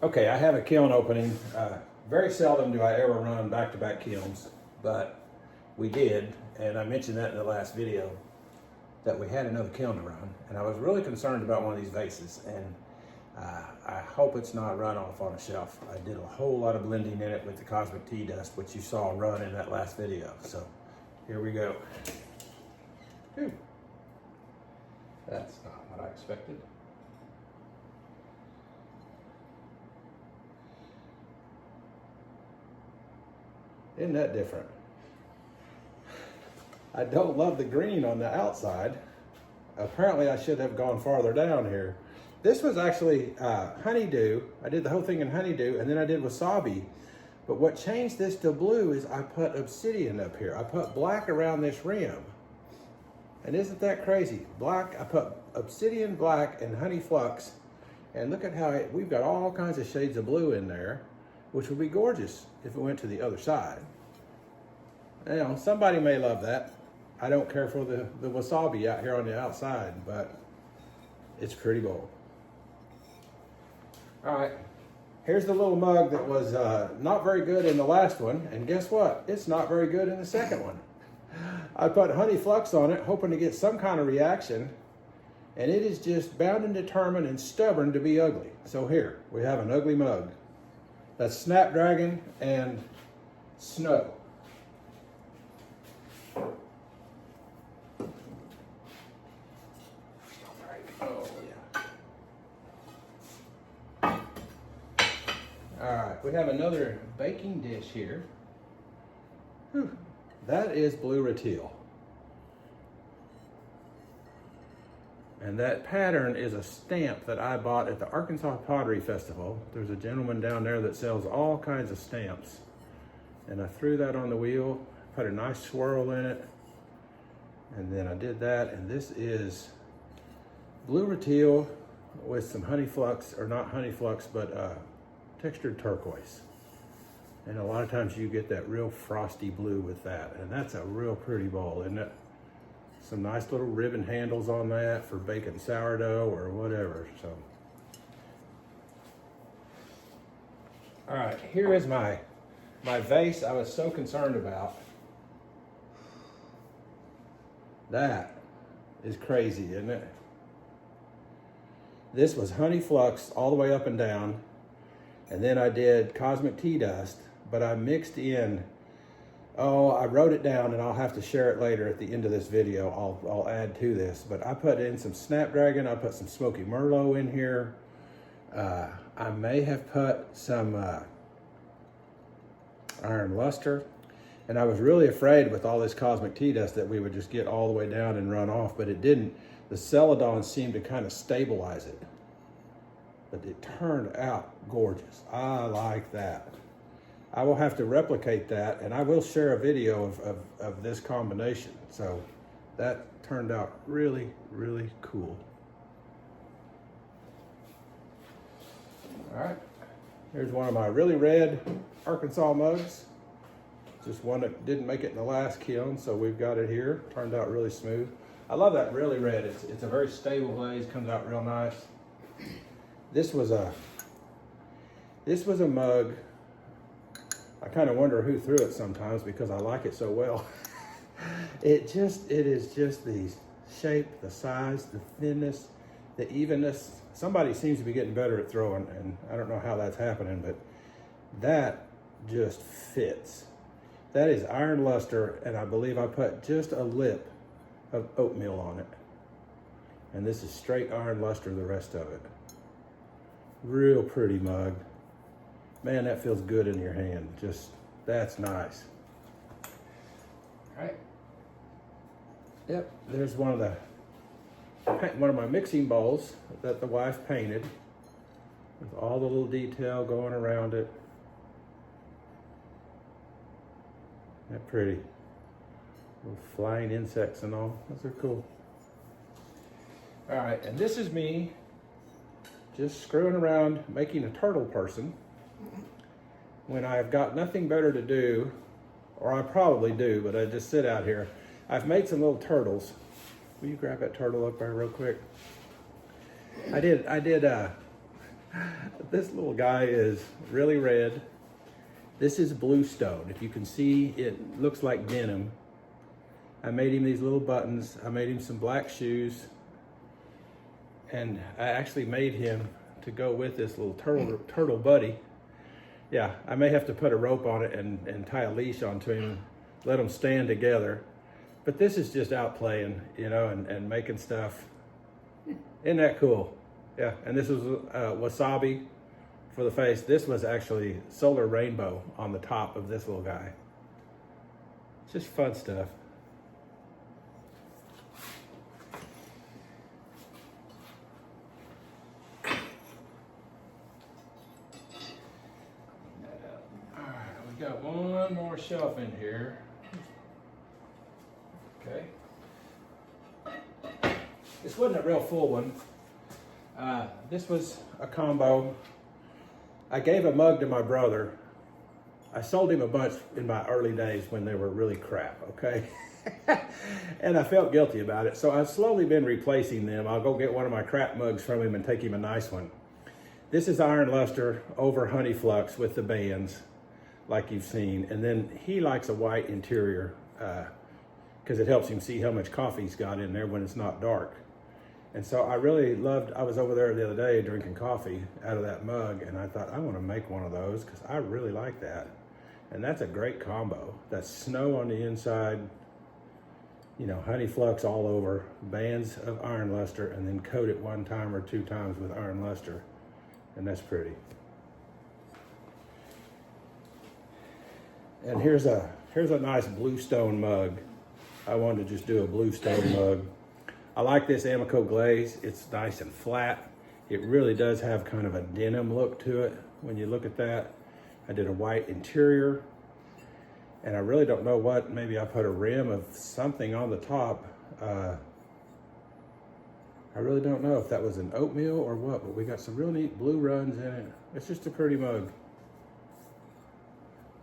Okay, I have a kiln opening. Very seldom do I ever run back-to-back kilns, but we did, and I mentioned that in the last video, that we had another kiln to run, and I was really concerned about one of these vases, and I hope it's not run off on a shelf. I did a whole lot of blending in it with the Cosmic Teadust, which you saw run in that last video. So here we go. Whew. That's not what I expected. Isn't that different? I don't love the green on the outside. Apparently I should have gone farther down here. This was actually honeydew. I did the whole thing in honeydew, and then I did wasabi. But what changed this to blue is I put obsidian up here. I put black around this rim. And isn't that crazy? Black, I put obsidian, black, and Honey Flux. And look at how we've got all kinds of shades of blue in there, which would be gorgeous if it went to the other side. You know, somebody may love that. I don't care for the wasabi out here on the outside, but it's pretty bold. All right, here's the little mug that was not very good in the last one, and guess what? It's not very good in the second one. I put Honey Flux on it, hoping to get some kind of reaction, and it is just bound and determined and stubborn to be ugly. So here, we have an ugly mug. That's Snapdragon and Snow. Oh, yeah. All right, we have another baking dish here. Whew. That is blue ratile. And that pattern is a stamp that I bought at the Arkansas Pottery Festival. There's a gentleman down there that sells all kinds of stamps. And I threw that on the wheel, put a nice swirl in it, and then I did that. And this is blue ratile with some Honey Flux, or not Honey Flux, but textured turquoise. And a lot of times you get that real frosty blue with that. And that's a real pretty bowl, isn't it? Some nice little ribbon handles on that for baking sourdough or whatever. So, all right, here is my vase I was so concerned about. That is crazy, isn't it? This was Honey Flux all the way up and down, and then I did Cosmic Teadust, but I mixed in. Oh, I wrote it down, and I'll have to share it later at the end of this video. I'll add to this, but I put in some Snapdragon. I put some Smoky Merlot in here. I may have put some iron Lustre, and I was really afraid with all this Cosmic Teadust that we would just get all the way down and run off, but it didn't. The Celadon seemed to kind of stabilize it, but it turned out gorgeous. I like that. I will have to replicate that, and I will share a video of this combination. So that turned out really, really cool. All right, here's one of my really red Arkansas mugs. Just one that didn't make it in the last kiln, so we've got it here. Turned out really smooth. I love that really red. It's a very stable glaze, comes out real nice. This was a mug. I kind of wonder who threw it sometimes because I like it so well. It is just the shape, the size, the thinness, the evenness. Somebody seems to be getting better at throwing, and I don't know how that's happening, but that just fits. That is iron Lustre, and I believe I put just a lip of oatmeal on it. And this is straight iron Lustre, the rest of it. Real pretty mug. Man, that feels good in your hand. Just, that's nice. All right. Yep, there's one of my mixing bowls that the wife painted with all the little detail going around it. Isn't that pretty? Little flying insects and all. Those are cool. All right, and this is me just screwing around making a turtle person when I've got nothing better to do, or I probably do, but I just sit out here. I've made some little turtles. Will you grab that turtle up there real quick? I did This little guy is really red. This is bluestone. If you can see, it looks like denim. I made him these little buttons. I made him some black shoes. And I actually made him to go with this little turtle buddy. Yeah, I may have to put a rope on it and tie a leash onto him, let them stand together. But this is just out playing, you know, and making stuff. Isn't that cool? Yeah, and this was wasabi for the face. This was actually solar rainbow on the top of this little guy. It's just fun stuff. Got one more shelf in here. Okay. This wasn't a real full one. This was a combo. I gave a mug to my brother. I sold him a bunch in my early days when they were really crap, okay? And I felt guilty about it. So I've slowly been replacing them. I'll go get one of my crap mugs from him and take him a nice one. This is iron luster over Honey Flux with the bands, like you've seen. And then he likes a white interior because it helps him see how much coffee he's got in there when it's not dark. And so I really loved, I was over there the other day drinking coffee out of that mug, and I thought, I want to make one of those because I really like that. And that's a great combo. That's snow on the inside, you know, Honey Flux all over, bands of iron luster, and then coat it 1 time or 2 times with iron luster. And that's pretty. And here's a nice bluestone mug. I wanted to just do a bluestone mug. I like this Amaco glaze. It's nice and flat. It really does have kind of a denim look to it when you look at that. I did a white interior, and I really don't know what. Maybe I put a rim of something on the top. I really don't know if that was an oatmeal or what, but we got some real neat blue runs in it. It's just a pretty mug.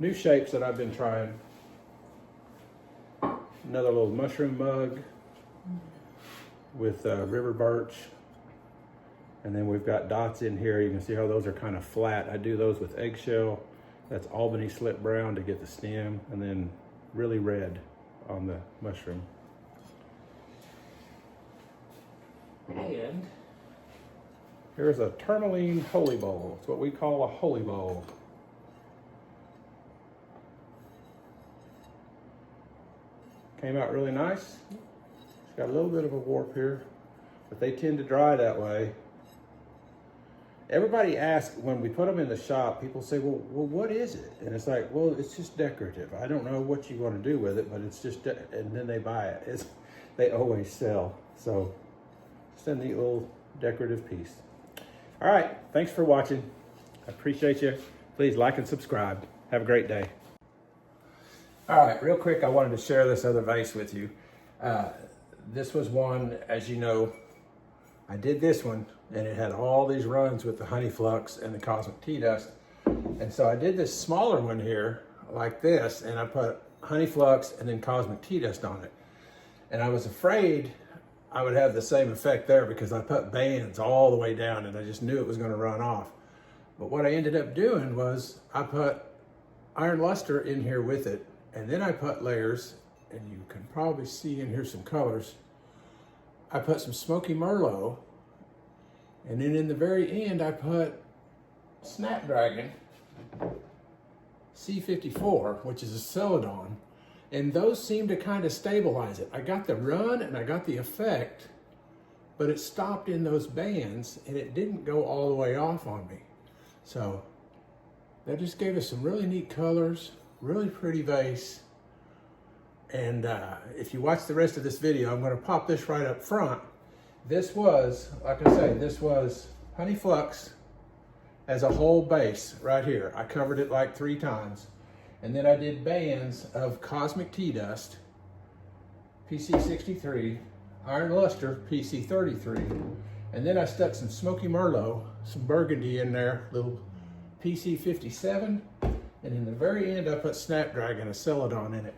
New shapes that I've been trying. Another little mushroom mug with river birch. And then we've got dots in here. You can see how those are kind of flat. I do those with eggshell. That's Albany slip brown to get the stem, and then really red on the mushroom. And here's a tourmaline holy bowl. It's what we call a holy bowl. Came out really nice. It's got a little bit of a warp here, but they tend to dry that way. Everybody asks when we put them in the shop, people say, well, what is it? And it's like, well, it's just decorative. I don't know what you want to do with it, but it's just, and then they buy it. They always sell. So it's a neat little decorative piece. All right, thanks for watching. I appreciate you. Please like and subscribe. Have a great day. All right, real quick, I wanted to share this other vase with you. This was one, as you know, I did this one, and it had all these runs with the Honey Flux and the Cosmic Teadust. And so I did this smaller one here, like this, and I put Honey Flux and then Cosmic Teadust on it. And I was afraid I would have the same effect there because I put bands all the way down, and I just knew it was going to run off. But what I ended up doing was I put iron luster in here with it, and then I put layers, and you can probably see in here some colors. I put some Smoky Merlot, and then in the very end I put Snapdragon C54, which is a celadon, and those seem to kind of stabilize it. I got the run and I got the effect, but it stopped in those bands and it didn't go all the way off on me. So that just gave us some really neat colors, really pretty vase. And if you watch the rest of this video, I'm going to pop this right up front. This was, like I say, this was Honey Flux as a whole base right here. I covered it like 3 times. And then I did bands of Cosmic Teadust, PC63, Iron Lustre, PC33. And then I stuck some Smoky Merlot, some Burgundy in there, little PC57. And in the very end, I put Snapdragon, a celadon in it.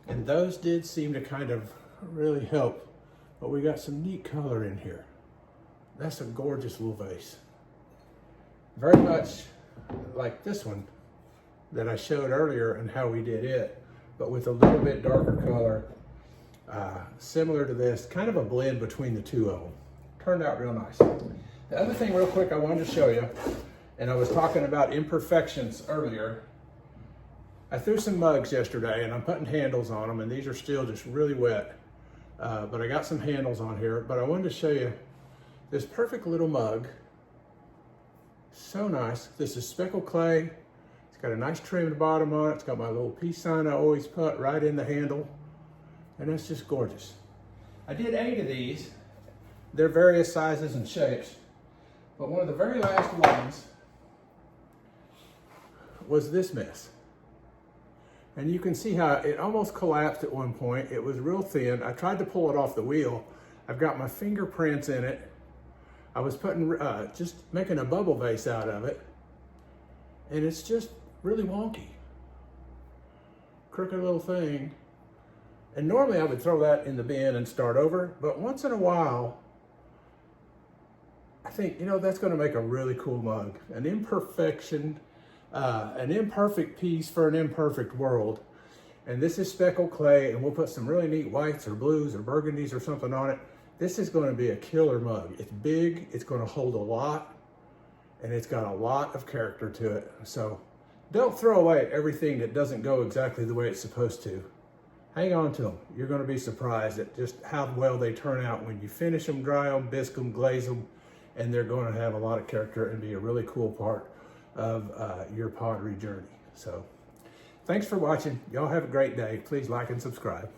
And those did seem to kind of really help. But we got some neat color in here. That's a gorgeous little vase. very much like this one that I showed earlier and how we did it, but with a little bit darker color, similar to this, kind of a blend between the two of them. Turned out real nice. The other thing real quick I wanted to show you, and I was talking about imperfections earlier. I threw some mugs yesterday and I'm putting handles on them, and these are still just really wet, but I got some handles on here. But I wanted to show you this perfect little mug. So nice. This is speckled clay. It's got a nice trimmed bottom on it. It's got my little peace sign I always put right in the handle, and it's just gorgeous. I did 8 of these. They're various sizes and shapes, but one of the very last ones was this mess. And you can see how it almost collapsed at one point. It was real thin. I tried to pull it off the wheel. I've got my fingerprints in it. I was putting, just making a bubble vase out of it. And it's just really wonky. Crooked little thing. And normally I would throw that in the bin and start over, but once in a while, I think, you know, that's gonna make a really cool mug. An imperfection, an imperfect piece for an imperfect world. And this is speckled clay, and we'll put some really neat whites or blues or burgundies or something on it. This is going to be a killer mug. It's big, it's going to hold a lot, and it's got a lot of character to it. So don't throw away everything that doesn't go exactly the way it's supposed to. Hang on to them. You're going to be surprised at just how well they turn out when you finish them, dry them, bisque them, glaze them, and they're going to have a lot of character and be a really cool part of your pottery journey. So thanks for watching. Y'all have a great day. Please like and subscribe.